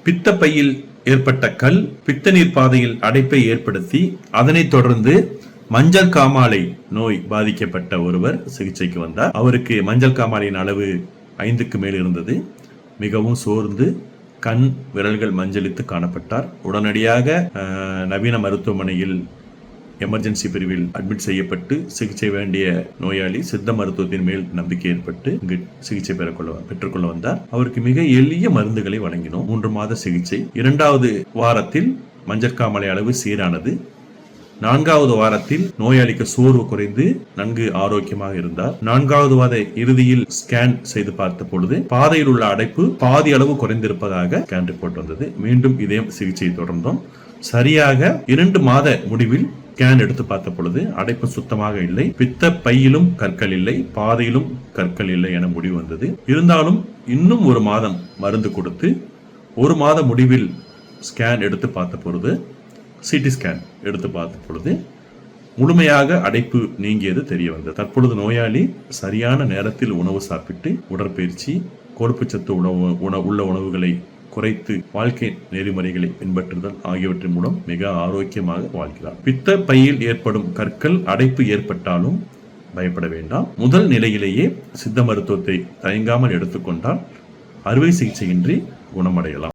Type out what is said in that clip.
பித்தப்பையில் ஏற்பட்ட கல் பித்த நீர் பாதையில் அடைப்பை ஏற்படுத்தி அதனைத் தொடர்ந்து மஞ்சள் காமாலை நோய் பாதிக்கப்பட்ட ஒருவர் சிகிச்சைக்கு வந்தார். அவருக்கு மஞ்சள் காமாலையின் அளவு 5க்கு மேல் இருந்தது. மிகவும் சோர்ந்து கண் விரல்கள் மஞ்சளித்து காணப்பட்டார். உடனடியாக நவீன மருத்துவமனையில் எமர்ஜென்சி பிரிவில் அட்மிட் செய்யப்பட்டு சிகிச்சை வேண்டிய நோயாளி சித்த மருத்துவத்தின் மேல் நம்பிக்கை ஏற்பட்டு இங்கு சிகிச்சை பெற்றுக்கொள்ள வந்தார். அவருக்கு மிக எளிய மருந்துகளை வழங்கினோம். 3 மாத சிகிச்சை. 2வது வாரத்தில் மஞ்சட்காமலை அளவு சீரானது. 4வது வாரத்தில் நோயாளிக்கு சோர்வு குறைந்து நன்கு ஆரோக்கியமாக இருந்தார். 4வது வார இறுதியில் ஸ்கேன் செய்து பார்த்த பொழுது பாதையில் உள்ள அடைப்பு பாதி அளவு குறைந்திருப்பதாக ஸ்கேன் ரிப்போர்ட் வந்தது. மீண்டும் இதே சிகிச்சையை தொடர்ந்தோம். சரியாக 2 மாத முடிவில் ஸ்கேன் எடுத்து பார்த்த பொழுது அடைப்பு சுத்தமாக இல்லை, பித்த பையிலும் கற்கள் இல்லை, பாதையிலும் கற்கள் இல்லை என முடிவு வந்தது. இருந்தாலும் இன்னும் 1 மாதம் மருந்து கொடுத்து 1 மாத முடிவில் ஸ்கேன் எடுத்து பார்த்த பொழுது சிடி ஸ்கேன் எடுத்து பார்த்த பொழுது முழுமையாக அடைப்பு நீங்கியது தெரிய வந்தது. தற்பொழுது நோயாளி சரியான நேரத்தில் உணவு சாப்பிட்டு உடற்பயிற்சி, கொழுப்புச்சத்து உள்ள உணவுகளை குறைத்து வாழ்க்கை நெறிமுறைகளை பின்பற்றுதல் ஆகியவற்றின் மூலம் மிக ஆரோக்கியமாக வாழ்கிறார். பித்த பையில் ஏற்படும் கற்கள் அடைப்பு ஏற்பட்டாலும் பயப்பட வேண்டாம். முதல் நிலையிலேயே சித்த மருத்துவத்தை தயங்காமல் எடுத்துக்கொண்டால் அறுவை சிகிச்சையின்றி குணமடையலாம்.